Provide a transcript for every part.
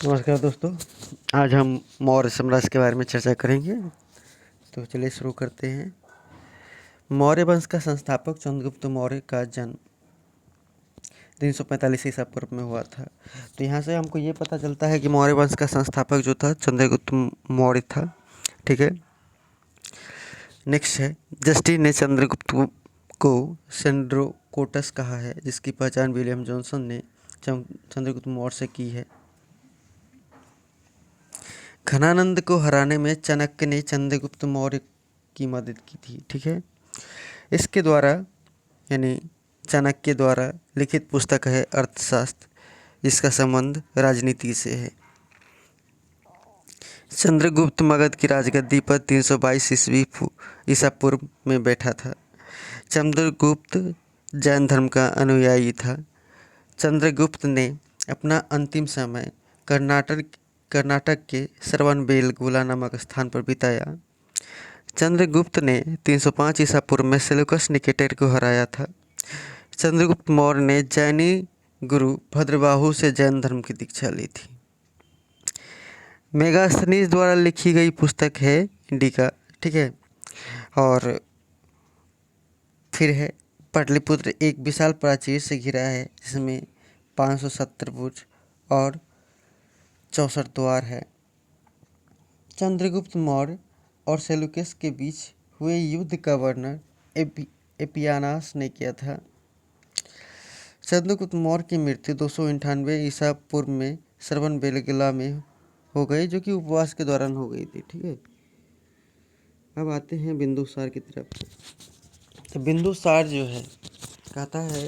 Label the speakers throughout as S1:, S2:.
S1: नमस्कार दोस्तों, आज हम मौर्य साम्राज्य के बारे में चर्चा करेंगे। तो चलिए शुरू करते हैं। मौर्य वंश का संस्थापक चंद्रगुप्त मौर्य का जन्म 345 ईसा पूर्व में हुआ था। तो यहाँ से हमको ये पता चलता है कि मौर्य वंश का संस्थापक जो था चंद्रगुप्त मौर्य था। ठीक है, नेक्स्ट है, जस्टिन ने चंद्रगुप्त को सेंड्रोकोटस कहा है, जिसकी पहचान विलियम जॉनसन ने चंद्रगुप्त मौर्य से की है। घनानंद को हराने में चाणक्य ने चंद्रगुप्त मौर्य की मदद की थी। ठीक है, इसके द्वारा यानी चाणक्य द्वारा लिखित पुस्तक है अर्थशास्त्र, जिसका संबंध राजनीति से है। चंद्रगुप्त मगध की राजगद्दी पर 322 ईसा पूर्व में बैठा था। चंद्रगुप्त जैन धर्म का अनुयायी था। चंद्रगुप्त ने अपना अंतिम समय कर्नाटक के श्रवणबेलगोला नामक स्थान पर बिताया। चंद्रगुप्त ने 305 ईसा पूर्व में सेल्यूकस निकेटर को हराया था। चंद्रगुप्त मौर्य ने जैनी गुरु भद्रबाहु से जैन धर्म की दीक्षा ली थी। मेगास्थनीज द्वारा लिखी गई पुस्तक है इंडिका। ठीक है, और फिर है पाटलिपुत्र एक विशाल प्राचीर से घिरा है, जिसमें 570 बुर्ज और 64 द्वार है। चंद्रगुप्त मौर्य और सेल्यूकस के बीच हुए युद्ध का वर्णन एपियानास ने किया था। चंद्रगुप्त मौर्य की मृत्यु 298 ईसा पूर्व में श्रवणबेलगोला में हो गई, जो कि उपवास के दौरान हो गई थी। ठीक है, अब आते हैं बिंदुसार की तरफ। तो बिंदुसार जो है कहता है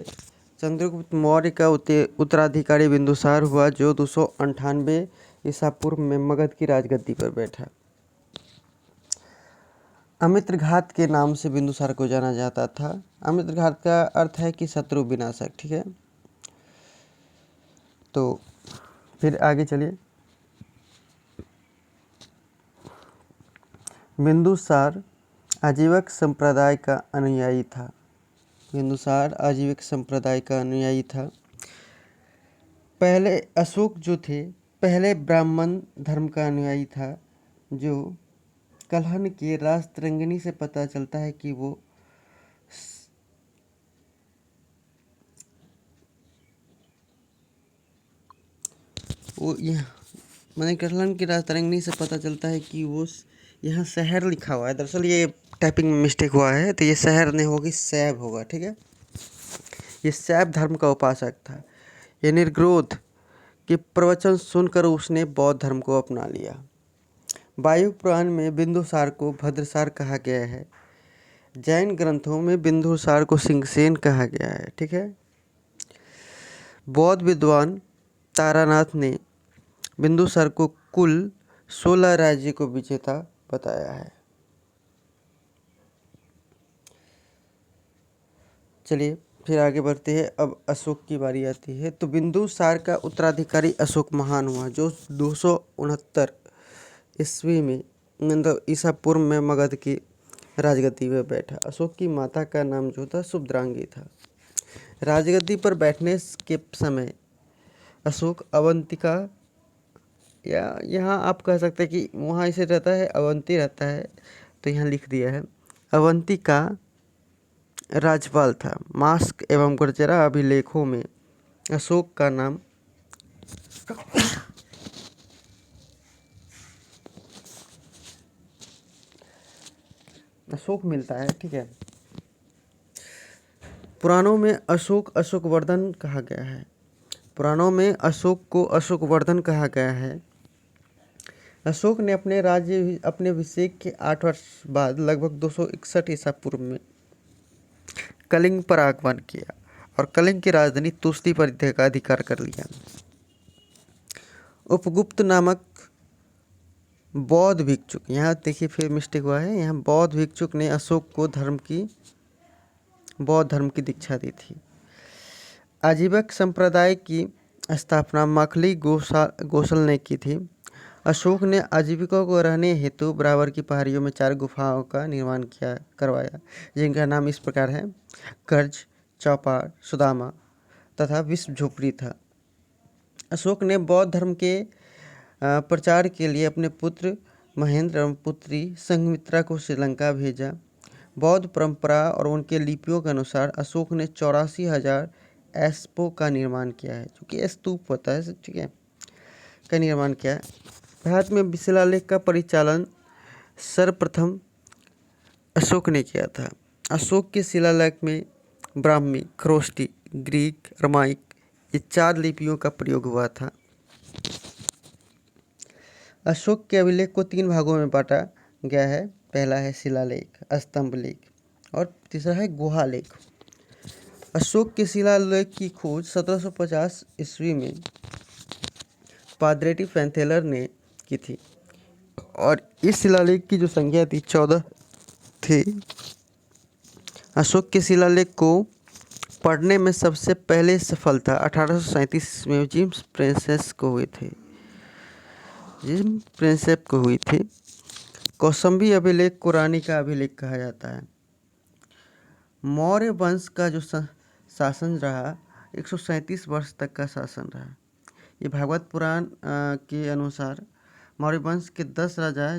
S1: चंद्रगुप्त मौर्य का उत्तराधिकारी बिंदुसार हुआ, जो 298 ईसा पूर्व में मगध की राजगद्दी पर बैठा। अमित्रघात के नाम से बिंदुसार को जाना जाता था। अमित्रघात का अर्थ है कि शत्रु विनाशक। ठीक है, तो फिर आगे चलिए। बिंदुसार आजीवक संप्रदाय का अनुयायी था। बिंदुसार आजीवक संप्रदाय का अनुयायी था। पहले अशोक जो थे, पहले ब्राह्मण धर्म का अनुयायी था, जो कलहन के राजतरंगिणी से पता चलता है कि वो मैंने कलहन की राजतरंगिणी से पता चलता है कि वो यहाँ शहर लिखा हुआ है। दरअसल ये टाइपिंग में मिस्टेक हुआ है, तो ये शहर नहीं होगी, शैव होगा। ठीक है, ये शैव धर्म का उपासक था। ये निर्ग्रोध के प्रवचन सुनकर उसने बौद्ध धर्म को अपना लिया। वायु पुराण में बिंदुसार को भद्रसार कहा गया है। जैन ग्रंथों में बिंदुसार को सिंहसेन कहा गया है। ठीक है, बौद्ध विद्वान तारानाथ ने बिंदुसार को कुल 16 राज्य को विजेता बताया है। चलिए फिर आगे बढ़ते हैं। अब अशोक की बारी आती है। तो बिंदुसार का उत्तराधिकारी अशोक महान हुआ, जो 269 ईस्वी में मतलब ईसा पूर्व में मगध की राजगद्दी पर बैठा। अशोक की माता का नाम जो था शुभद्रांगी था। राजगद्दी पर बैठने के समय अशोक अवंतिका, या यहाँ आप कह सकते हैं कि वहाँ इसे रहता है अवंती रहता है, तो यहाँ लिख दिया है अवंती का राज्यपाल था। मास्क एवं गुर्जरा अभिलेखों में अशोक का नाम अशोक मिलता है। ठीक है, पुराणों में अशोकवर्धन कहा गया है। पुराणों में अशोक को अशोकवर्धन कहा गया है। अशोक ने अपने अभिषेक के 8 वर्ष बाद लगभग 261 ईसा पूर्व में कलिंग पर आक्रमण किया और कलिंग की राजधानी तुस्ती पर अधिकार कर लिया। उपगुप्त नामक बौद्ध भिक्षुक, यहाँ देखिए फिर मिस्टेक हुआ है, यहाँ बौद्ध भिक्षुक ने अशोक को बौद्ध धर्म की दीक्षा दी थी। आजीवक संप्रदाय की स्थापना मखली गोसल ने की थी। अशोक ने आजीविकों को रहने हेतु बराबर की पहाड़ियों में 4 गुफाओं का निर्माण करवाया, जिनका नाम इस प्रकार है: कर्ज, चौपाड़, सुदामा तथा विश्व झोपड़ी था। अशोक ने बौद्ध धर्म के प्रचार के लिए अपने पुत्र महेंद्र एवं पुत्री संघमित्रा को श्रीलंका भेजा। बौद्ध परंपरा और उनके लिपियों के अनुसार अशोक ने 84,000 एस्पो का निर्माण किया है, जो कि स्तूप होता है, ठीक है, का निर्माण किया है। भारत में शिलालेख का परिचालन सर्वप्रथम अशोक ने किया था। अशोक के शिलालेख में ब्राह्मी, खरोष्टी, ग्रीक, अरमाइक ये 4 लिपियों का प्रयोग हुआ था। अशोक के अभिलेख को 3 भागों में बांटा गया है। पहला है शिलालेख, स्तंभ लेख और तीसरा है गुहा लेख। अशोक के शिलालेख की खोज 1750 ईस्वी में पादरेटी फैंथेलर ने की थी और इस शिलालेख की जो संख्या थी 14 थी। अशोक के शिलालेख को पढ़ने में सबसे पहले सफलता 1837 में जेम्स प्रिंसेप को हुई थी। कौशाम्बी अभिलेख को रानी का अभिलेख कहा जाता है। मौर्य वंश का जो शासन रहा 137 वर्ष तक का शासन रहा। ये भागवत पुराण के अनुसार मौर्य वंश के 10 राजा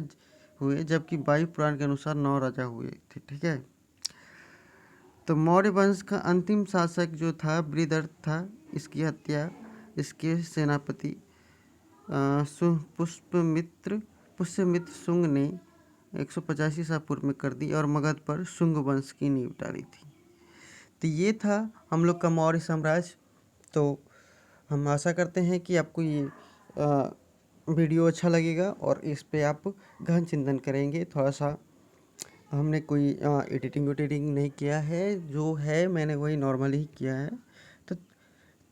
S1: हुए, जबकि वायु पुराण के अनुसार 9 राजा हुए थे, ठीक है। तो मौर्य वंश का अंतिम शासक जो था बृहदर्थ था। इसकी हत्या इसके सेनापति पुष्यमित्र शुंग ने 185 ईसा पूर्व में कर दी और मगध पर शुंग वंश की नींव डाली थी। तो ये था हम लोग का मौर्य साम्राज्य। तो हम आशा करते हैं कि आपको ये वीडियो अच्छा लगेगा और इस पे आप गहन चिंतन करेंगे। थोड़ा सा हमने कोई एडिटिंग नहीं किया है, जो है मैंने वही नॉर्मली ही किया है।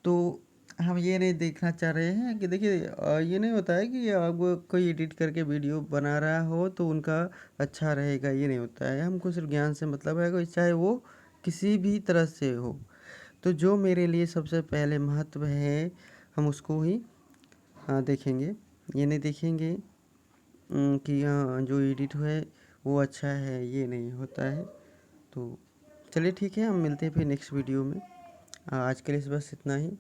S1: तो हम ये नहीं देखना चाह रहे हैं कि देखिए ये नहीं होता है कि अब कोई एडिट करके वीडियो बना रहा हो तो उनका अच्छा रहेगा, ये नहीं होता है। हमको सिर्फ ज्ञान से मतलब है, कोई चाहे वो किसी भी तरह से हो। तो जो मेरे लिए सबसे पहले महत्व है हम उसको ही देखेंगे। ये नहीं देखेंगे कि जो एडिट है वो अच्छा है, ये नहीं होता है। तो चलिए ठीक है, हम मिलते हैं फिर नेक्स्ट वीडियो में। आज के लिए बस इतना ही।